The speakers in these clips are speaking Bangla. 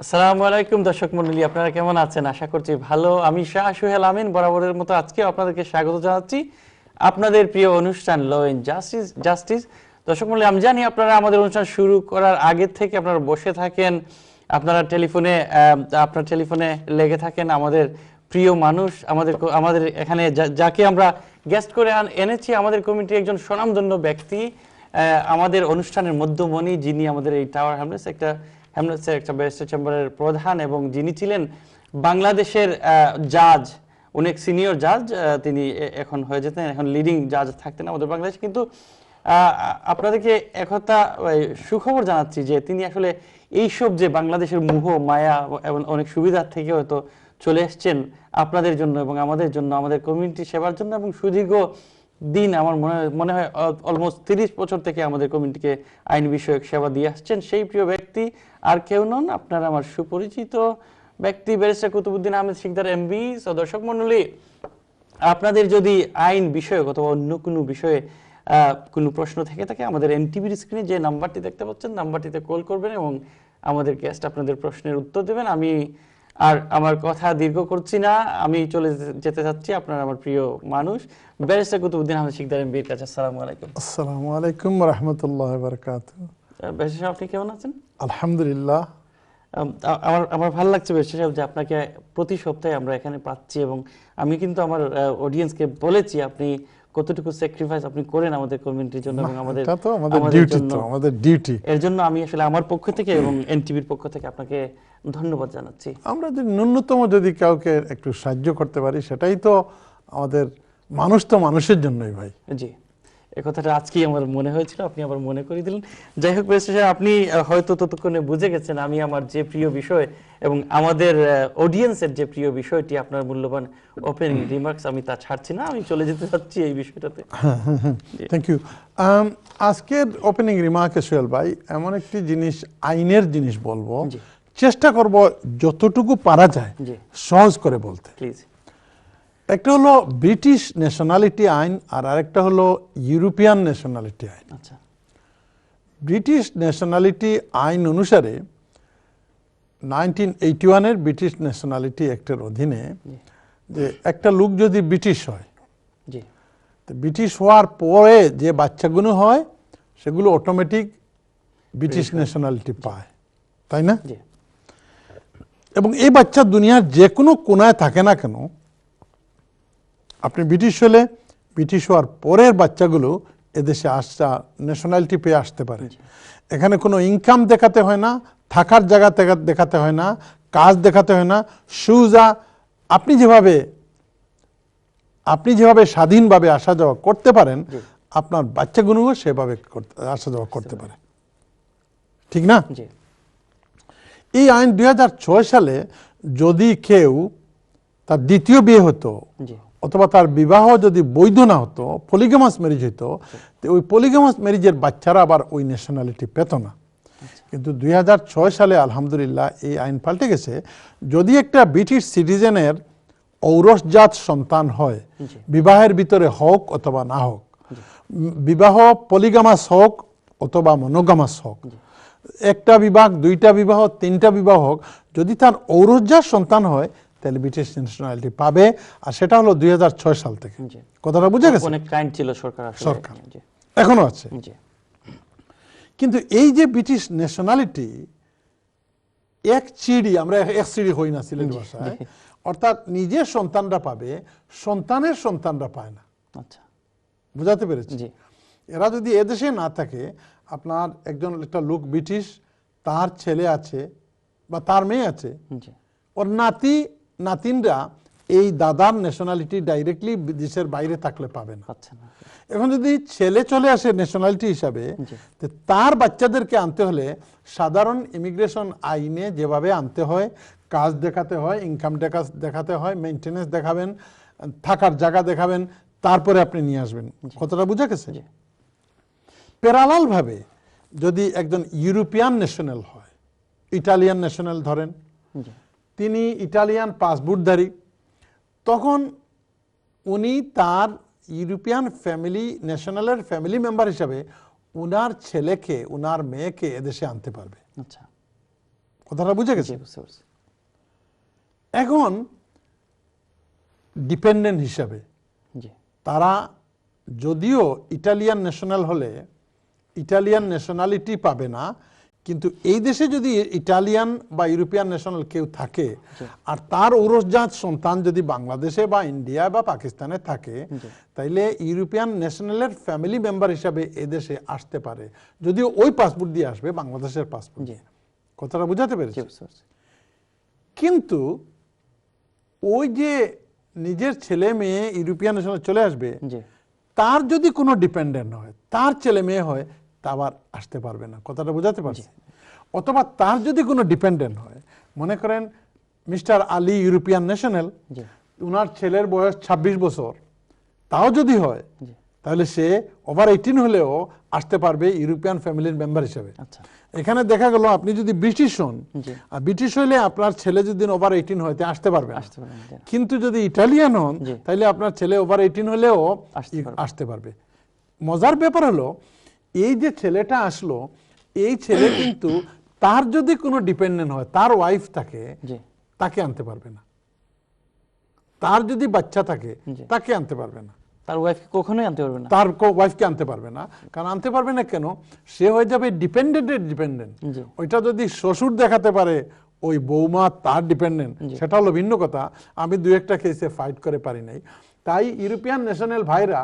আসসালামু আলাইকুম দর্শক মণ্ডলী, আপনারা কেমন আছেন? আশা করছি ভালো। আমি শাহ সোহেল আমিন বরাবরের মতো আজকে আপনাদেরকে স্বাগত জানাচ্ছি আপনাদের প্রিয় অনুষ্ঠান ল এন্ড জাস্টিস। দর্শক মণ্ডলী, আমি জানি আপনারা আমাদের অনুষ্ঠান শুরু করার আগে থেকে আপনারা বসে থাকেন, আপনারা আপনার টেলিফোনে লেগে থাকেন। আমাদের প্রিয় মানুষ, আমাদের এখানে যাকে আমরা গেস্ট করে এনেছি, আমাদের কমিটি একজন স্বনামধন্য ব্যক্তি, আমাদের অনুষ্ঠানের মধ্যমণি, যিনি আমাদের এই টাওয়ার হ্যামলেটসের একটা ব্যারিস্টার চেম্বারের প্রধান এবং যিনি ছিলেন বাংলাদেশের জাজ, অনেক সিনিয়র জাজ তিনি এখন হয়ে যেতেন, এখন লিডিং জাজ থাকতেন আমাদের বাংলাদেশে। কিন্তু আপনাদেরকে একথা সুখবর জানাচ্ছি যে তিনি আসলে এইসব যে বাংলাদেশের মোহ মায়া এবং অনেক সুবিধার থেকে হয়তো চলে এসছেন আপনাদের জন্য এবং আমাদের জন্য, আমাদের কমিউনিটি সেবার জন্য, এবং সুদীর্ঘ দিন আমার মনে হয় অলমোস্ট 30 বছর থেকে আমাদের কমিউনিটিকে আইন বিষয়ক সেবা দিয়ে আসছেন। সেই প্রিয় ব্যক্তি আর কেউ নন, আপনার আমার সুপরিচিত ব্যক্তি ব্যারিস্টার কুতুবউদ্দিন আহমেদ শিকদার এমবি। দর্শক মণ্ডলী, আপনাদের যদি আইন বিষয়ক অথবা অন্য কোনো বিষয়ে কোনো প্রশ্ন থেকে থাকে, আমাদের এনটিভির স্ক্রিনে যে নাম্বারটি দেখতে পাচ্ছেন, নাম্বারটিতে কল করবেন এবং আমাদের গেস্ট আপনাদের প্রশ্নের উত্তর দেবেন। আমি আর আমার কথা দীর্ঘ করছি না, আমি চলে যেতে চাচ্ছি আপনার আমার প্রিয় মানুষ ব্যারিস্টার কুতুবউদ্দিন আহমেদ শিকদার এমবির কাছে। আসসালামু আলাইকুম। আসসালামু আলাইকুম ওয়া রাহমাতুল্লাহি ওয়া বারাকাতুহু। ব্যারিস্টার সাহেব, আপনি কেমন আছেন? আলহামদুলিল্লাহ। আমার ভালো লাগছে ব্যারিস্টার সাহেব যে আপনাকে প্রতি সপ্তাহে আমরা এখানে পাচ্ছি, এবং আমি কিন্তু আমার অডিয়েন্সকে বলেছি আপনি কতটুকু স্যাক্রিফাইস আপনি করেন আমাদের কমিউনিটির জন্য এবং আমাদের ডিউটি। এর জন্য আমি আসলে আমার পক্ষ থেকে এবং এনটিভির পক্ষ থেকে আপনাকে ধন্যবাদ জানাচ্ছি। আমরা যে ন্যূনতম যদি কাউকে একটু সাহায্য করতে পারি, সেটাই তো আমাদের, মানুষ তো মানুষের জন্যই ভাই। জি, এই কথাটা আজকেই আমার মনে হয়েছিল, আপনি আবার মনে করে দিলেন। যাই হোক ব্যারিস্টার সাহেব, আপনি হয়তো ততক্ষণে বুঝে গেছেন আমি আমার যে প্রিয় বিষয় এবং আমাদের অডিয়েন্সের যে প্রিয় বিষয়টি, আপনার মূল্যবান ওপেনিং রিমার্কস, আমি তা ছাড়ছি না, আমি চলে যেতে চাচ্ছি এই বিষয়টাতে। Thank you. আজকের ওপেনিং রিমার্কে সোহেল ভাই এমন একটি জিনিস, আইনের জিনিস বলবো, চেষ্টা করব যতটুকু পারা যায় সহজ করে বলতে। প্লিজ। একটা হলো ব্রিটিশ ন্যাশনালিটি আইন আর আরেকটা হলো ইউরোপিয়ান ন্যাশনালিটি আইন। আচ্ছা। ব্রিটিশ ন্যাশনালিটি আইন অনুসারে 1981-এর ব্রিটিশ ন্যাশনালিটি অ্যাক্টের অধীনে যে একটা লোক যদি ব্রিটিশ হয়, ব্রিটিশ হওয়ার পরে যে বাচ্চাগুলো হয় সেগুলো অটোমেটিক ব্রিটিশ ন্যাশনালিটি পায়, তাই না? এবং এই বাচ্চা দুনিয়ার যে কোনো কোনায় থাকে না কেন, আপনি ব্রিটিশ হলে ব্রিটিশ হওয়ার পরের বাচ্চাগুলো এদেশে ন্যাশনালিটি পেয়ে আসতে পারে। এখানে কোনো ইনকাম দেখাতে হয় না, থাকার জায়গা দেখাতে হয় না, কাজ দেখাতে হয় না, সুজা আপনি যেভাবে স্বাধীনভাবে আসা যাওয়া করতে পারেন, আপনার বাচ্চাগুলোও সেভাবে আসা যাওয়া করতে পারে, ঠিক না? এই আইন 2006 সালে যদি কেউ তার দ্বিতীয় বিয়ে হতো অথবা তার বিবাহ যদি বৈধ না হতো, পলিগামাস ম্যারেজ হতো, ওই পলিগামাস ম্যারেজের বাচ্চারা আবার ওই ন্যাশনালিটি পেত না। কিন্তু 2006 সালে আলহামদুলিল্লাহ এই আইন পাল্টে গেছে। যদি একটা ব্রিটিশ সিটিজেনের ঔরসজাত সন্তান হয়, বিবাহের ভিতরে হোক অথবা না হোক, বিবাহ পলিগামাস হোক অথবা মনোগামাস হোক, একটা বিবাহ, দুইটা বিবাহ, তিনটা বিবাহ হোক, যদি তার ঔরসজাত সন্তান হয় তাহলে ব্রিটিশ ন্যাশনালিটি পাবে। আর সেটা হলো 2006 সাল থেকে। কথাটা বুঝে গেছে? অনেক কাইন্ড ছিল সরকার, এখনো আছে। কিন্তু এই যে ব্রিটিশ ন্যাশনালিটি আমরা এক চিড়ি হই না সিলেট ভাষায়, অর্থাৎ নিজের সন্তানরা পাবে, সন্তানের সন্তানরা পায় না। আচ্ছা, বুঝাতে পেরেছি? এরা যদি এদেশে না থাকে, আপনার একটা লোক ব্রিটিশ, তার ছেলে আছে বা তার মেয়ে আছে, ওর নাতিনরা এই দাদার ন্যাশনালিটি ডাইরেক্টলি দেশের বাইরে থাকলে পাবে না। এখন যদি ছেলে চলে আসে ন্যাশনালিটি হিসাবে, তার বাচ্চাদেরকে আনতে হলে সাধারণ ইমিগ্রেশন আইনে যেভাবে আনতে হয়, কাজ দেখাতে হয়, ইনকাম দেখাতে হয়, মেইনটেনেন্স দেখাবেন, থাকার জায়গা দেখাবেন, তারপরে আপনি নিয়ে আসবেন। কতটা বুঝা গেছে? প্যারালাল ভাবে যদি একজন ইউরোপিয়ান ন্যাশনাল হয়, ইটালিয়ান ন্যাশনাল ধরেন, তিনি ইটালিয়ান পাসপোর্টধারী, তখন উনি তার ইউরোপিয়ান ন্যাশনালের ফ্যামিলি মেম্বার হিসাবে উনার ছেলেকে, উনার মেয়েকে এদেশে আনতে পারবে। কথাটা বুঝে গেছে? জি, বুঝতে পারছি। এখন ডিপেন্ডেন্ট হিসাবে জি, তারা যদিও ইটালিয়ান ন্যাশনাল হলে ইটালিয়ান ন্যাশনালিটি পাবে না, কিন্তু এই দেশে যদি ইটালিয়ান বা ইউরোপিয়ান ন্যাশনাল কেউ থাকে আর তার ঔরসজাত সন্তান যদি বাংলাদেশে বা ইন্ডিয়া বা পাকিস্তানে থাকে, তাইলে ইউরোপিয়ান ন্যাশনালের ফ্যামিলি মেম্বার হিসাবে এদেশে আসতে পারে, যদিও ওই পাসপোর্ট দিয়ে আসবে, বাংলাদেশের পাসপোর্ট দিয়ে। কথাটা বুঝাতে পেরেছি? কিন্তু ওই যে নিজের ছেলে মেয়ে ইউরোপিয়ান ন্যাশনাল চলে আসবে, তার যদি কোনো ডিপেন্ডেন্ট হয়, তার ছেলে মেয়ে হয়, তা আবার আসতে পারবে না। কথাটা বোঝাতে পারছি? অথবা তার যদি কোনো ডিপেন্ডেন্ট হয়, মনে করেন মিস্টার আলী ইউরোপিয়ান ন্যাশনাল, উনার ছেলের বয়স 26 বছর, তাও যদি হয়, তাহলে সে ওভার 18 হলেও আসতে পারবে ইউরোপিয়ান ফ্যামিলির মেম্বার হিসেবে। এখানে দেখা গেল আপনি যদি ব্রিটিশ হন, আর ব্রিটিশ হইলে আপনার ছেলে যদি ওভার 18 হয়, আসতে পারবে না। কিন্তু যদি ইটালিয়ান হন, তাহলে আপনার ছেলে ওভার 18 হলেও আসতে পারবে। মজার ব্যাপার হলো, এই যে ছেলেটা আসলো, এই ছেলে কিন্তু তার যদি কোনো ডিপেন্ডেন্ট হয়, তার ওয়াইফ থাকে, তাকে আনতে পারবে না। তার যদি বাচ্চা থাকে, তাকে আনতে পারবে না। তার ওয়াইফকে কখনোই আনতে পারবে না। তার ওয়াইফকে আনতে পারবে না। কারণ আনতে পারবে না কেন? সে হয়ে যাবে ডিপেন্ডেন্টের ডিপেন্ডেন্ট। ওইটা যদি শ্বশুর দেখাতে পারে ওই বৌমা তার ডিপেন্ডেন্ট, সেটা হলো ভিন্ন কথা। আমি দু একটা কেসে ফাইট করে পারি নাই। তাই ইউরোপিয়ান ন্যাশনাল ভাইরা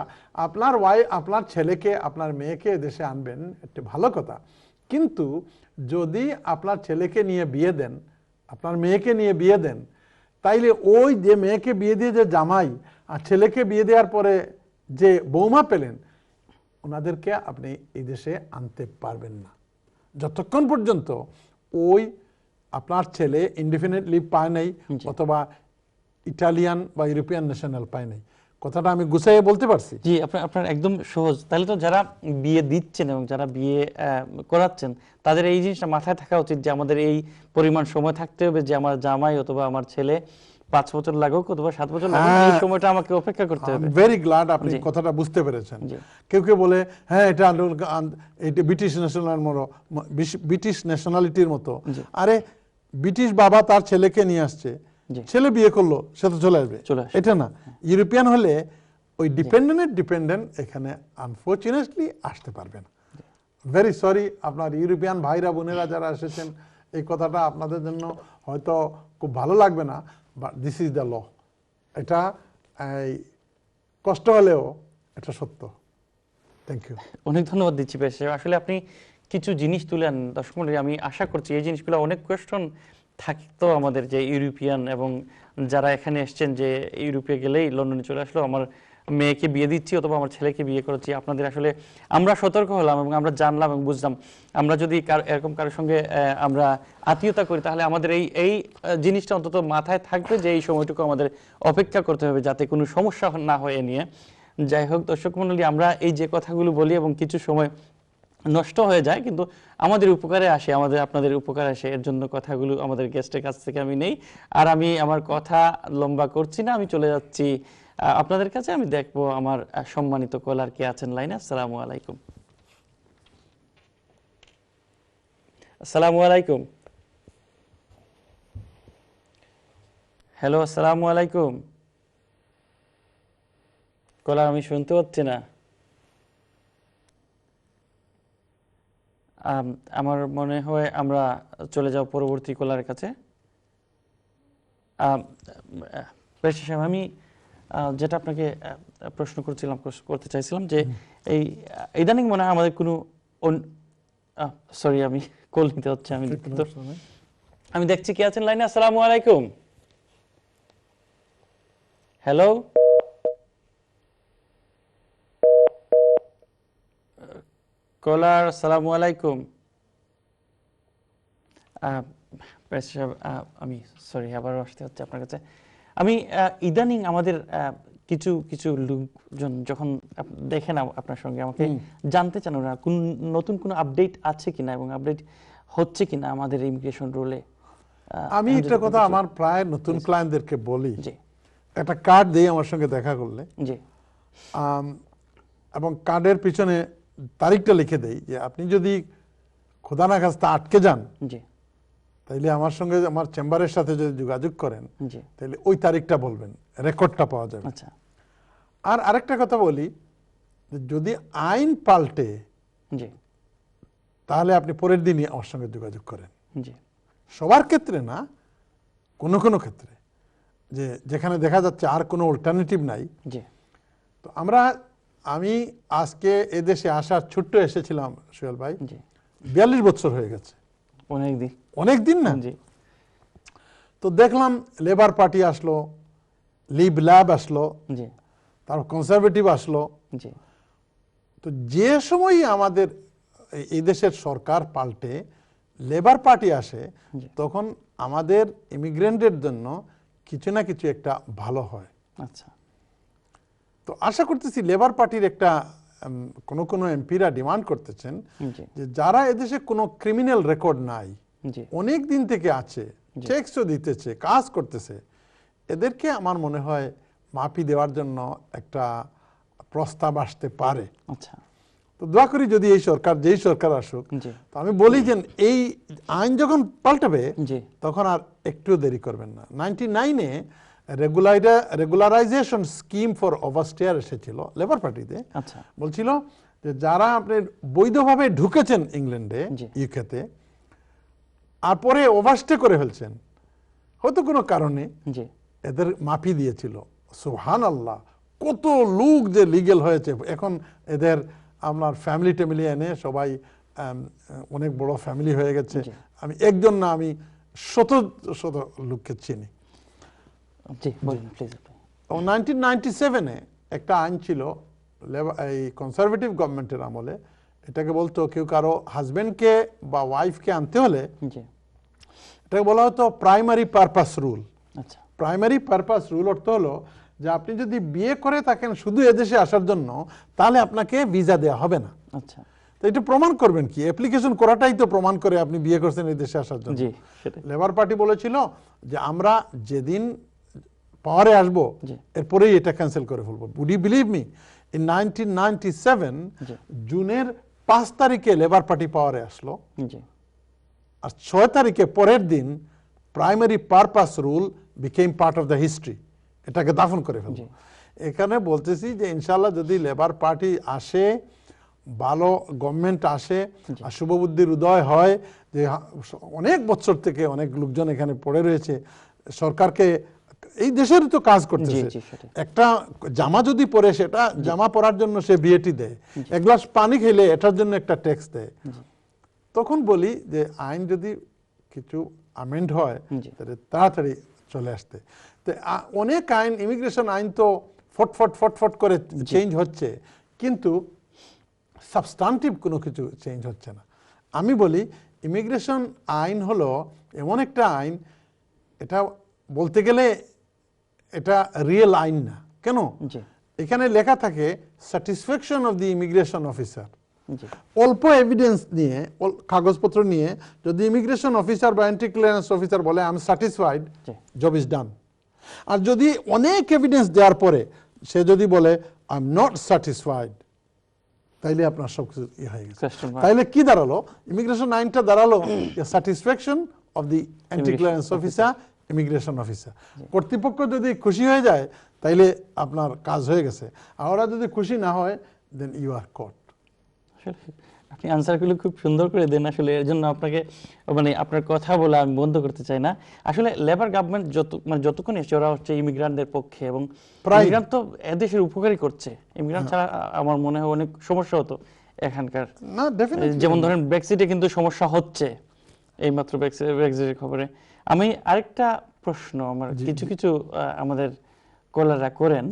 আপনার ছেলেকে, আপনার মেয়েকে দেশে আনবেন, একটা ভালো কথা। কিন্তু যদি আপনার ছেলেকে নিয়ে বিয়ে দেন, আপনার মেয়েকে নিয়ে বিয়ে দেন, তাইলে ওই যে মেয়েকে বিয়ে দিয়ে যে জামাই আর ছেলেকে বিয়ে দেওয়ার পরে যে বৌমা পেলেন, ওনাদেরকে আপনি এই দেশে আনতে পারবেন না যতক্ষণ পর্যন্ত ওই আপনার ছেলে ইনডিফিনিট লিভ পায় নাই, অথবা ইটালিয়ান বা ইউরোপিয়ান ন্যাশনাল পায় নাই। কথাটা আমি গুছাইয়ে বলতে পারছি? জি, আপনার একদম সহজ। তাহলে তো যারা বিয়ে দিচ্ছেন এবং যারা বিয়ে করাচ্ছেন, তাদের এই জিনিসটা মাথায় থাকা উচিত যে আমাদের এই পরিমাণ সময় থাকতে হবে, যে আমার জামাই অথবা আমার ছেলে 5 বছর লাগুক অথবা 7 বছর লাগুক, এই সময়টা আমাকে অপেক্ষা করতে হবে। ভেরি গ্ল্যাড আপনি কথাটা বুঝতে পেরেছেন। কেউ কেউ বলে হ্যাঁ এটা ব্রিটিশ ন্যাশনাল মতো, ব্রিটিশ ন্যাশনালিটির মতো। আরে ব্রিটিশ বাবা তার ছেলেকে নিয়ে আসছে, ছেলে বিয়ে করলো, সে তো চলে আসবে, এটা না। ইউরোপিয়ান হলে ওই ডিপেন্ডেন্ট এখানে আনফরচুনেটলি আসতে পারবে না। ভেরি সরি, আপনার ইউরোপিয়ান ভাইরা বোনেরা যারা এসেছেন, এই কথাটা আপনাদের জন্য হয়তো খুব ভালো লাগবে না, but this is the law. এটা কষ্ট হলেও এটা সত্য। Thank you. অনেক ধন্যবাদ দিচ্ছি পেশ। আসলে আপনি কিছু জিনিস তুলেন দর্শক মণ্ডলী, আমি আশা করছি এই জিনিসগুলো অনেক কোয়েশ্চন থাকতো আমাদের, যে ইউরোপিয়ান এবং যারা এখানে এসছেন, যে ইউরোপে গেলেই লন্ডনে চলে আসলো, আমার মেয়েকে বিয়ে দিচ্ছি অথবা আমার ছেলেকে বিয়ে করেছি। আপনাদের আসলে আমরা সতর্ক হলাম এবং আমরা জানলাম এবং বুঝলাম, আমরা যদি এরকম কারোর সঙ্গে আমরা আত্মীয়তা করি, তাহলে আমাদের এই জিনিসটা অন্তত মাথায় থাকবে যে এই সময়টুকু আমাদের অপেক্ষা করতে হবে, যাতে কোনো সমস্যা না হয় এ নিয়ে। যাই হোক দর্শক মণ্ডলী, আমরা এই যে কথাগুলো বলি এবং কিছু সময় নষ্ট হয়ে যায়, কিন্তু আমাদের উপকারে আসে, আপনাদের উপকারে আসে, এর জন্য কথাগুলো আমাদের গেস্টের কাছ থেকে আমি নেই। আর আমি আমার কথা লম্বা করছি না, আমি চলে যাচ্ছি আপনাদের কাছে। আমি দেখবো আমার সম্মানিত কলার কে আছেন লাইনে। আসসালামু আলাইকুম। আসসালামু আলাইকুম। হ্যালো, আসসালামু আলাইকুম। কলার আমি শুনতে পাচ্ছি না। আমার মনে হয় আমরা চলে যাব পরবর্তী কলারের কাছে। আমি যেটা আপনাকে প্রশ্ন করতে চাইছিলাম, যে এই ইদানিং মনে হয় আমাদের কোনো সরি, আমি কল নিতে হচ্ছে, আমি দেখছি কে আছেন লাইনে। আসসালামু আলাইকুম। হ্যালো, কলার, আসসালামু আলাইকুম। আমি সরি, আবারও আসতে হচ্ছে আপনার কাছে। আমি ইদানিং আমাদের কিছু কিছু লোকজন যখন দেখেন আপনার সঙ্গে, আমাকে জানতে চান ওরা নতুন কোনো আপডেট আছে কিনা এবং আপডেট হচ্ছে কিনা আমাদের ইমিগ্রেশন রুলে। আমি একটা কথা আমার প্রায় নতুন ক্লায়েন্টদেরকে বলি, একটা কার্ড দিয়ে আমার সঙ্গে দেখা করলে, এবং কার্ডের পিছনে তারিখটা লিখে দেই, যে আপনি যদি খোদা না খাস্তা আটকে যান, তাইলে আমার সঙ্গে আমার চেম্বারের সাথে যদি যোগাযোগ করেন জি তাহলে ওই তারিখটা বলবেন, রেকর্ডটা পাওয়া যাবে। আচ্ছা আর আরেকটা কথা বলি, যে যদি আইন পাল্টে জি তাহলে আপনি পরের দিনই আমার সঙ্গে যোগাযোগ করেন। জি সবার ক্ষেত্রে না, কোনো কোনো ক্ষেত্রে যে যেখানে দেখা যাচ্ছে আর কোনো অল্টারনেটিভ নাই। জি তো আমি আজকে এদেশে আসার ছোট্ট এসেছিলাম সোহেল ভাই, জি 42 বছর হয়ে গেছে, অনেক দিন। অনেক দিন না? জি তো দেখলাম লেবার পার্টি আসলো, লিব ল্যাব আসলো, জি তারপর কনজারভেটিভ আসলো। জি তো যে সময়ই আমাদের এই দেশের সরকার পাল্টে লেবার পার্টি আসে, জি। তখন আমাদের ইমিগ্রেন্টের জন্য কিছু না কিছু একটা ভালো হয়। আচ্ছা তো আশা করতেছি লেবার পার্টির একটা কোন কোন এমপিরা ডিমান্ড করতেছেন জি যে যারা এদেশে কোনো ক্রিমিনাল রেকর্ড নাই, জি অনেক দিন থেকে আছে, ট্যাক্সও দিতেছে, কাজ করতেছে, এদেরকে আমার মনে হয় মাফি দেওয়ার জন্য একটা প্রস্তাব আসতে পারে। আচ্ছা তো দোয়া করি যদি এই সরকার, যেই সরকার আসুক, জি তো আমি বলি যে এই আইন যখন পাল্টাবে জি তখন আর একটু দেরি করবেন না। 99-এ রেগুলারাইজেশন স্কিম ফর ওভারস্টেয়ার এসেছিল লেবার পার্টিতে। আচ্ছা বলছিল যে যারা আপনি বৈধভাবে ঢুকেছেন ইংল্যান্ডে, জি। ইউকেতে, আর পরে ওভারস্টে করে ফেলছেন হয়তো কোনো কারণে, জি এদের মাফি দিয়েছিল। সুবহানাল্লাহ, কত লোক যে লিগ্যাল হয়েছে এখন, এদের আপনার ফ্যামিলি টেমিলি এনে সবাই অনেক বড় ফ্যামিলি হয়ে গেছে। জি। আমি একজন না, আমি শত শত লোককে চিনি। জি বলুন প্লিজ। 1997-এ একটা আইন ছিল এই কনজারভেটিভ গভর্নমেন্টের আমলে, এটাকে বলতো কেউ কারো হাজবেন্ডকে বা ওয়াইফকে আনতে হলে জি এটাকে বলা হতো প্রাইমারি পারপাস রুল। আচ্ছা প্রাইমারি পারপাস রুল অর্থ হলো যে আপনি যদি বিয়ে করে থাকেন শুধু এদেশে আসার জন্য, তাহলে আপনাকে ভিসা দেওয়া হবে না। আচ্ছা তো এটা প্রমাণ করবেন কি? অ্যাপ্লিকেশন করাটাই তো প্রমাণ করে আপনি বিয়ে করছেন এই দেশে আসার জন্য। জি সেটাই। লেবার পার্টি বলেছিল যে আমরা যেদিন পাওয়ারে আসবো জি এরপরেই এটা ক্যান্সেল করে ফেলবো। Would you believe me, in 1997 জি জুনের 5 তারিখে লেবার পার্টি পাওয়ারে আসলো, জি আর 6 তারিখে পরের দিন primary purpose rule became part of the history, এটাকে দাফন করে ফেলবো। এখানে বলতেছি যে ইনশাল্লাহ যদি লেবার পার্টি আসে, ভালো গভর্নমেন্ট আসে, আর শুভবুদ্ধির উদয় হয়, যে অনেক বছর থেকে অনেক লোকজন এখানে পড়ে রয়েছে, সরকারকে এই দেশের তো কাজ করতেছে, জি, সেটাই। একটা জামা যদি পরে সেটা জামা পরার জন্য সে বিয়েটি দেয়, এক গ্লাস পানি খেলে এটার জন্য একটা ট্যাক্স দেয়। তখন বলি যে আইন যদি কিছু আমেন্ড হয় জি। তাহলে তাড়াতাড়ি চলে আসতে। তো অনেক আইন, ইমিগ্রেশন আইন তো ফটফট করে চেঞ্জ হচ্ছে, কিন্তু সাবস্টান্টিভ কোনো কিছু চেঞ্জ হচ্ছে না। আমি বলি ইমিগ্রেশন আইন হলো এমন একটা আইন, এটা বলতে গেলে এটা রিয়েল আইন না। কেন? জি এখানে লেখা থাকে satisfaction of the immigration officer. জি অল্প এভিডেন্স নিয়ে, কাগজপত্র নিয়ে যদি ইমিগ্রেশন অফিসার বা এন্ট্রি ক্লিয়ারেন্স অফিসার বলে আই এম স্যাটিসফাইড, জি জব ইজ ডান। আর যদি অনেক এভিডেন্স দেওয়ার পরে সে যদি বলে আই এম নট স্যাটিসফাইড, তাইলে আপনার সব কিছু হয়ে গেছে। Question mark. তাইলে কি দাঁড়ালো? ইমিগ্রেশন আইনটা দাঁড়ালো satisfaction of the entry clearance officer, immigration officer. কর্তৃপক্ষ যদি খুশি হয়ে যায় তাইলে আপনার কাজ হয়ে গেছে, আর ওরা যদি খুশি না হয় দেন ইউ আর কট। আপনি আনসারগুলো খুব সুন্দর করে দেন। আসলে এর জন্য আপনাকে, মানে আপনার কথা বলে আমি বন্ধ করতে চাই না। আসলে লেবার গভর্নমেন্ট যতক্ষণ এসছে ওরা হচ্ছে ইমিগ্রান্টদের পক্ষে, এবং ইমিগ্রান্ট তো এদেশের উপকারী করছে। ইমিগ্রান্ট ছাড়া আমার মনে হয় অনেক সমস্যা হতো এখানকার। না, ডেফিনেটলি। যেমন ধরেন ব্রেক্সিটে কিন্তু সমস্যা হচ্ছে, এইমাত্র ব্রেক্সিটের খবরে। আমি আরেকটা প্রশ্ন, আমার কিছু কিছু আমাদের কলাররা করেন,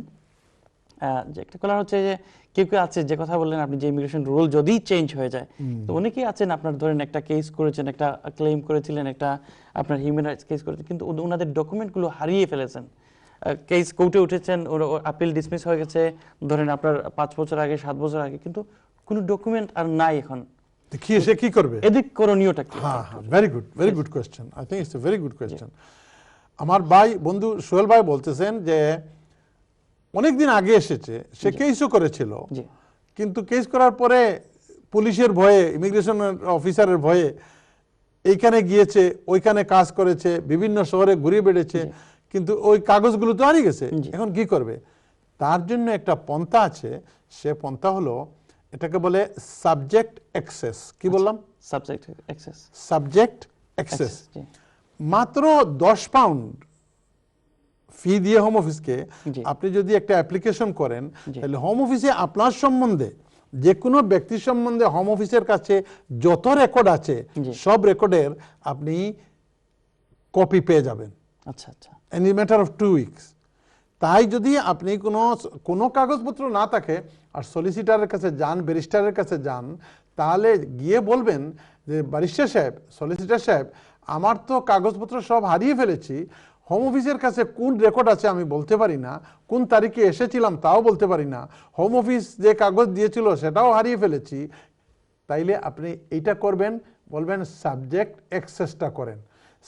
যে একটা কলার হচ্ছে যে কেউ কেউ আছে, যে কথা বললেন আপনি, যে ইমিগ্রেশন রুল যদি চেঞ্জ হয়ে যায়, তো অনেকেই আছেন আপনার ধরেন একটা কেস করেছেন, একটা ক্লেম করেছিলেন, একটা আপনার হিউম্যান রাইটস কেস করেছেন, কিন্তু ওনাদের ডকুমেন্টগুলো হারিয়ে ফেলেছেন। কেস কোর্টে উঠেছেন, ওর আপিল ডিসমিস হয়ে গেছে, ধরেন আপনার 5 বছর আগে, 7 বছর আগে, কিন্তু কোনো ডকুমেন্ট আর নাই এখন। সে কি করবে? এদিক করণীয়টা কি? হ্যাঁ, very good question. I think it's a very good question. আমার ভাই, বন্ধু সোহেল ভাই বলতেছেন যে অনেকদিন আগে এসেছে, সে কেসও করেছিল, জি কিন্তু কেস করার পরে পুলিশের ভয়ে, ইমিগ্রেশন অফিসারের ভয়ে এইখানে গিয়েছে, ওইখানে কাজ করেছে, বিভিন্ন শহরে ঘুরে বেড়েছে, কিন্তু ওই কাগজগুলো তো হারিয়ে গেছে। এখন কি করবে? তার জন্য একটা পন্থা আছে, সে পন্থা হলো, এটাকে বলে সাবজেক্ট অ্যাক্সেস। কি বললাম? Subject access. Subject access. মাত্র 10 পাউন্ড ফি দিয়ে হোম অফিসকে আপনি যদি একটা অ্যাপ্লিকেশন করেন, তাহলে হোম অফিসে আপনার সম্বন্ধে, যে কোনো ব্যক্তির সম্বন্ধে হোম অফিসের কাছে যত রেকর্ড আছে সব রেকর্ডের আপনি কপি পেয়ে যাবেন। আচ্ছা আচ্ছা। In matter of 2 weeks. তাই যদি আপনি কোনো কাগজপত্র না থাকে আর সলিসিটারের কাছে যান, ব্যারিস্টারের কাছে যান, তাহলে গিয়ে বলবেন যে ব্যারিস্টার সাহেব, সলিসিটার সাহেব, আমার তো কাগজপত্র সব হারিয়ে ফেলেছি, হোম অফিসের কাছে কোন রেকর্ড আছে আমি বলতে পারি না, কোন তারিখে এসেছিলাম তাও বলতে পারি না, হোম অফিস যে কাগজ দিয়েছিল সেটাও হারিয়ে ফেলেছি। তাইলে আপনি এইটা করবেন, বলবেন সাবজেক্ট অ্যাক্সেসটা করেন।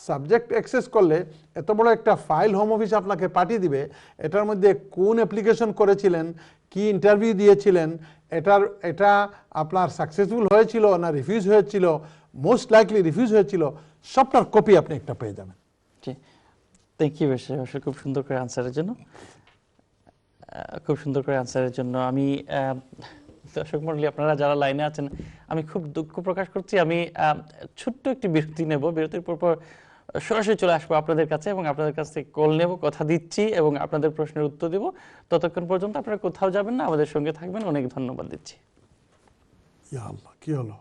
সাবজেক্ট অ্যাক্সেস করলে এত বড় একটা ফাইল হোম অফিস আপনাকে পাঠিয়ে দিবে, এটার মধ্যে কোন অ্যাপ্লিকেশন করেছিলেন, কি ইন্টারভিউ দিয়েছিলেন, এটা আপনার সাকসেসফুল হয়েছিল না রিফিউজ হয়েছিল, মোস্ট লাইকলি রিফিউজ হয়েছিল, সবটার কপি আপনি একটা পেয়ে যাবেন। জি, থ্যাংক ইউ বেশি, খুব সুন্দর করে আনসারের জন্য, খুব সুন্দর করে আনসারের জন্য। আমি দর্শক মণ্ডলী, আপনারা যারা লাইনে আছেন, আমি খুব দুঃখ প্রকাশ করছি, আমি ছোট্ট একটি বিরতি নেব, বিরতির পর সরাসরি চলে আসবো আপনাদের কাছে এবং আপনাদের কাছ থেকে কল নেব, কথা দিচ্ছি, এবং আপনাদের প্রশ্নের উত্তর দেব। ততক্ষণ পর্যন্ত আপনারা কোথাও যাবেন না, আমাদের সঙ্গে থাকবেন। অনেক ধন্যবাদ দিচ্ছি। ইয়া আল্লাহ, কি হলো?